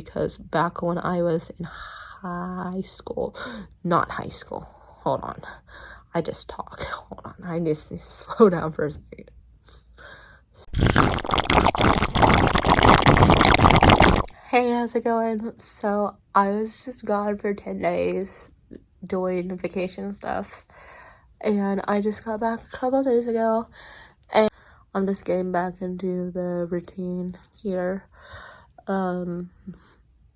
because back when I was in high school, not high school, hold on, I just talk, hold on, I just need to slow down for a second. Hey, how's it going? So I was just gone for 10 days doing vacation stuff, and I just got back a couple days ago, and I'm just getting back into the routine here.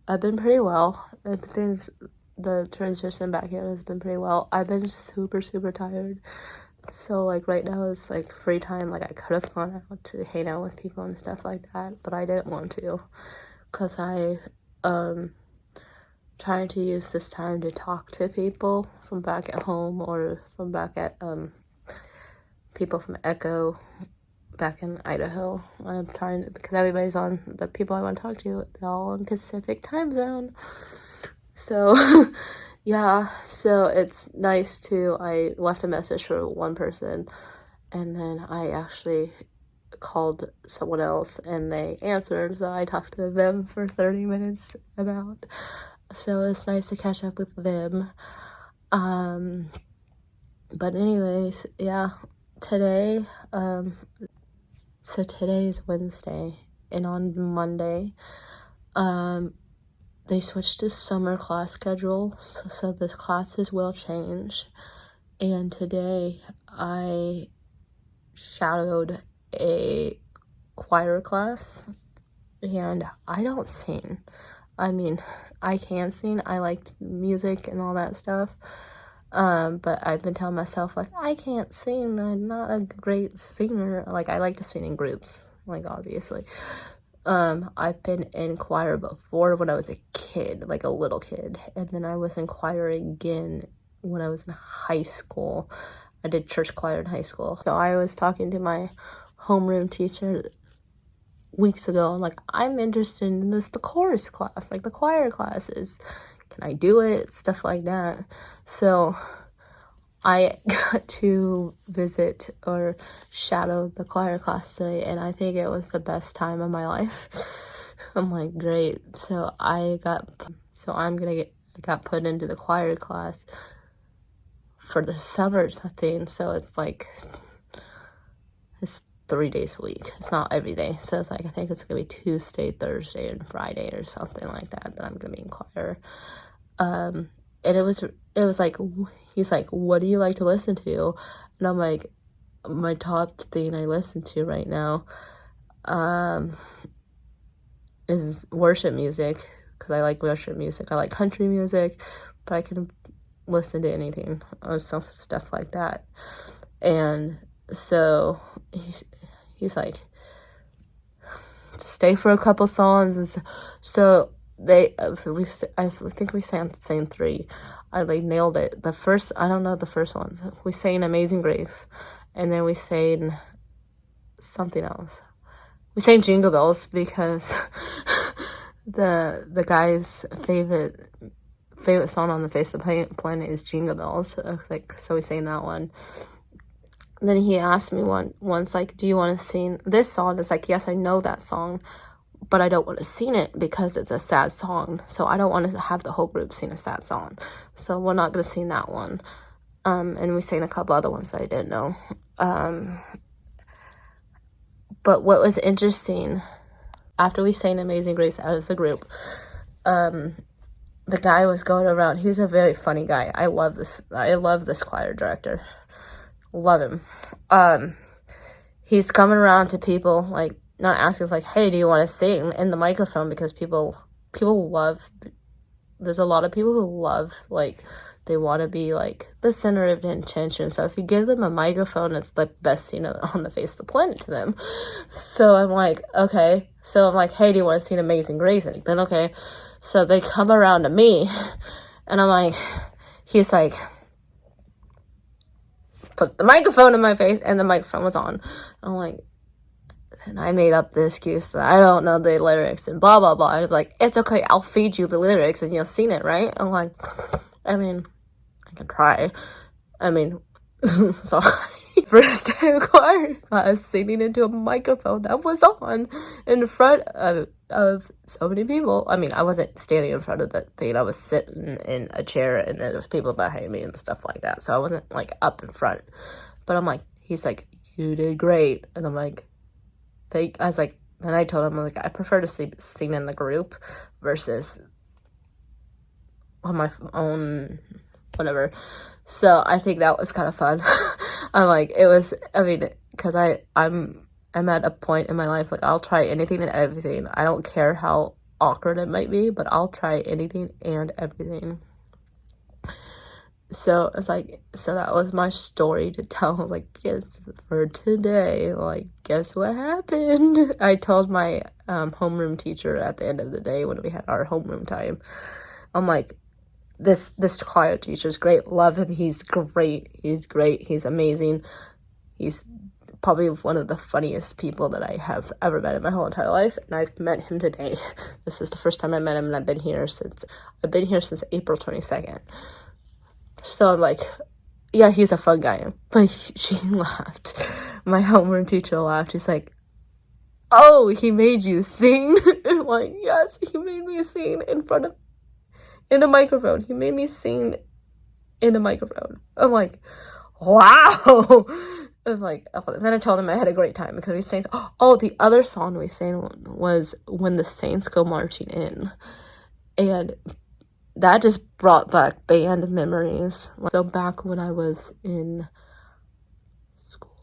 I've been pretty well. The transition back here has been pretty well. I've been super tired, so like right now it's like free time. Like I could have gone out to hang out with people and stuff like that, but I didn't want to, because I trying to use this time to talk to people from back at home, or from back at people from Echo back in Idaho. I'm trying to, because everybody's on, the people I want to talk to, they're all in Pacific time zone. So yeah, so it's nice to, I left a message for one person, and then I actually called someone else and they answered, so I talked to them for 30 minutes about, so it's nice to catch up with them. But anyways, yeah, today, so today is Wednesday, and on Monday, they switched to summer class schedule, so the classes will change, and today I shadowed a choir class, and I don't sing. I mean, I can sing, I like music and all that stuff, but I've been telling myself, like, I can't sing, I'm not a great singer. Like, I like to sing in groups, like, obviously. I've been in choir before when I was a kid, like a little kid, and then I was in choir again when I was in high school. I did church choir in high school. So I was talking to my homeroom teacher weeks ago, like, I'm interested in the chorus class, like the choir classes. Can I do it? Stuff like that. So I got to visit or shadow the choir class today, and I think it was the best time of my life. I'm like, great. So I got put into the choir class for the summer thing. So it's like, it's 3 days a week. It's not every day. So it's like, I think it's gonna be Tuesday, Thursday, and Friday or something like that I'm gonna be in choir. And it was like, he's like, what do you like to listen to? And I'm like, my top thing I listen to right now is worship music, because I like worship music. I like country music, but I can listen to anything or stuff like that. And so he's like, stay for a couple songs. And so I think we sang 3. I like nailed it. The first, I don't know the first one. We sang Amazing Grace, and then we sang something else. We sang Jingle Bells because the guy's favorite song on the face of the planet is Jingle Bells. So we sang that one. Then he asked me once, like, do you want to sing this song? It's like, yes, I know that song, but I don't want to sing it because it's a sad song. So I don't want to have the whole group sing a sad song. So we're not going to sing that one. And we sang a couple other ones that I didn't know. But what was interesting, after we sang Amazing Grace as a group, the guy was going around. He's a very funny guy. I love this choir director. Love him. He's coming around to people, like, not asking us, like, hey, do you want to sing in the microphone? Because people love, there's a lot of people who love, like, they want to be, like, the center of attention. So if you give them a microphone, it's the best thing on the face of the planet to them. So I'm like, okay. So I'm like, hey, do you want to sing Amazing Grace? And then, okay. So they come around to me, and I'm like, he's like, put the microphone in my face, and the microphone was on. I'm like, and I made up the excuse that I don't know the lyrics and blah, blah, blah. I'm like, it's okay, I'll feed you the lyrics and you'll sing it, right? I'm like, I mean, I can try. I mean, so first day of choir class, singing into a microphone that was on in front of of so many people. I mean, I wasn't standing in front of the thing. I was sitting in a chair, and then there's people behind me and stuff like that. So I wasn't, like, up in front. But I'm like, he's like, you did great. And I'm like, I was like, then I told him, like, I prefer to sing in the group versus on my own, whatever. So I think that was kind of fun. I'm like, it was, I mean, because I'm at a point in my life, like, I'll try anything and everything. I don't care how awkward it might be, but I'll try anything and everything. So it's like, so that was my story to tell. Like, guess for today, like, guess what happened? I told my homeroom teacher at the end of the day when we had our homeroom time. I'm like, this choir teacher's great. Love him. He's great. He's great. He's amazing. He's probably one of the funniest people that I have ever met in my whole entire life, and I've met him today. This is the first time I met him, and I've been here since April 22nd. So I'm like, yeah, he's a fun guy. But she laughed. My homeroom teacher laughed. She's like, oh, he made you sing? I'm like, yes, he made me sing in a microphone. He made me sing in a microphone. I'm like, wow. I'm like, oh. And then I told him I had a great time because we sang. Oh, the other song we sang was When the Saints Go Marching In. And that just brought back band memories. So back when I was in school,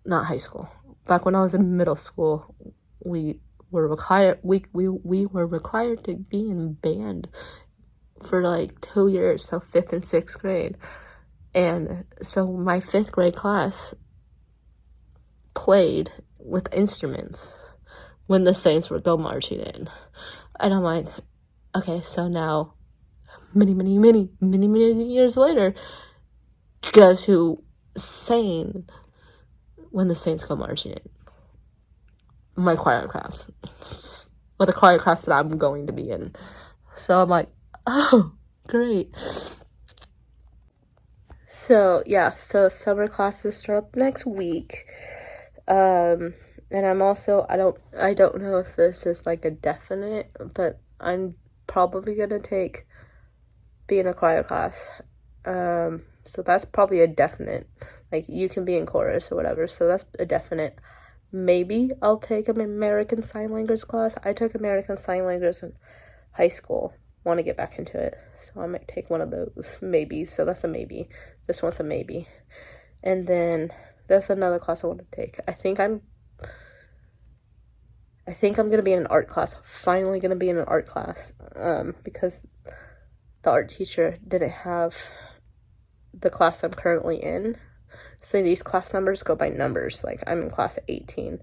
not high school, back when I was in middle school, we were required to be in band for like 2 years, so 5th and 6th grade. And so my 5th grade class played with instruments when the Saints would go marching in. And I'm like, okay, so now many years later, guess who sang when the Saints go marching in? My choir class. Or the choir class that I'm going to be in. So I'm like, oh, great. So yeah, so summer classes start up next week. And I'm also, I don't know if this is like a definite, but I'm probably gonna be in a choir class. So that's probably a definite. Like, you can be in chorus or whatever, so that's a definite. Maybe I'll take an American Sign Language class. I took American Sign Language in high school. Want to get back into it, so I might take one of those, maybe. So that's a maybe. This one's a maybe. And then there's another class I want to take. I think I'm gonna be in an art class. Finally gonna be in an art class, because the art teacher didn't have the class I'm currently in. So these class numbers go by numbers. Like, I'm in class 18.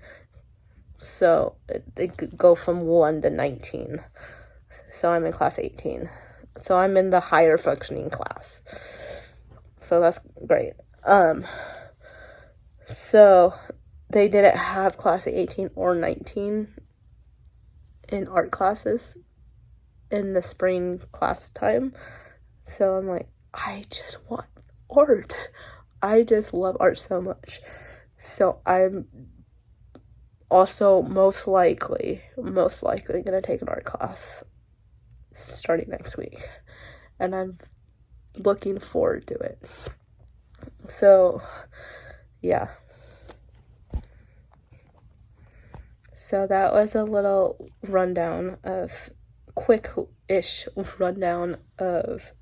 So they go from 1 to 19. So I'm in class 18. So I'm in the higher functioning class. So that's great. So they didn't have class 18 or 19 in art classes in the spring class time. So I'm like, I just want art. I just love art so much. So I'm also most likely gonna take an art class starting next week, and I'm looking forward to it. So yeah, so that was a little quick-ish rundown of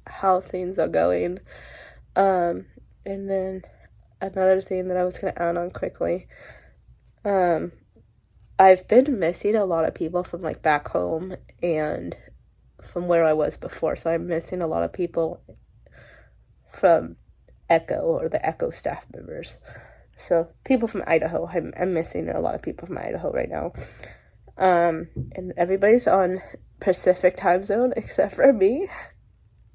how things are going. And then another thing that I was going to add on quickly, I've been missing a lot of people from, like, back home and from where I was before. So I'm missing a lot of people from Echo, or the Echo staff members. So people from Idaho, I'm missing a lot of people from Idaho right now. And everybody's on Pacific time zone except for me.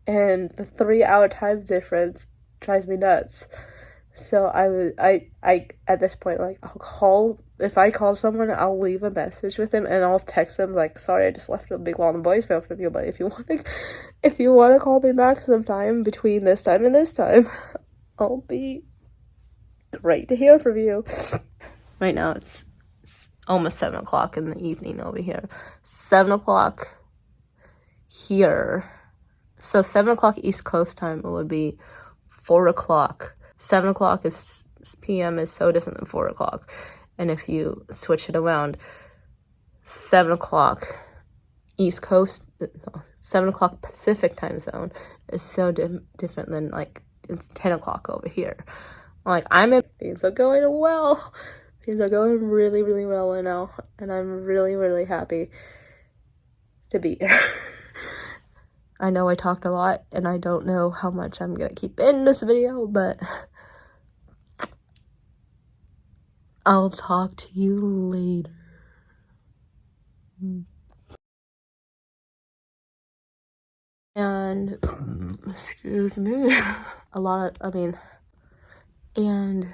And the 3-hour time difference drives me nuts. So I at this point, like, if I call someone, I'll leave a message with them, and I'll text them, like, sorry, I just left a big long voicemail from you, but if you want to call me back sometime between this time and this time, I'll be great to hear from you. Right now it's almost 7 o'clock in the evening over here. 7 o'clock here. So 7 o'clock East Coast time would be 4 o'clock. 7 o'clock is p.m. is so different than 4 o'clock. And if you switch it around, 7 o'clock East Coast, 7 o'clock Pacific time zone is so different than, like, it's 10 o'clock over here. Like, things are going well. Things are going really, really well right now. And I'm really, really happy to be here. I know I talked a lot, and I don't know how much I'm gonna keep in this video, but I'll talk to you later. And, excuse me, and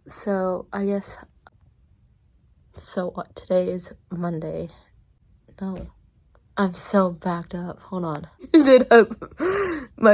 so I guess, so what, today is Monday. No, I'm so backed up. Hold on. My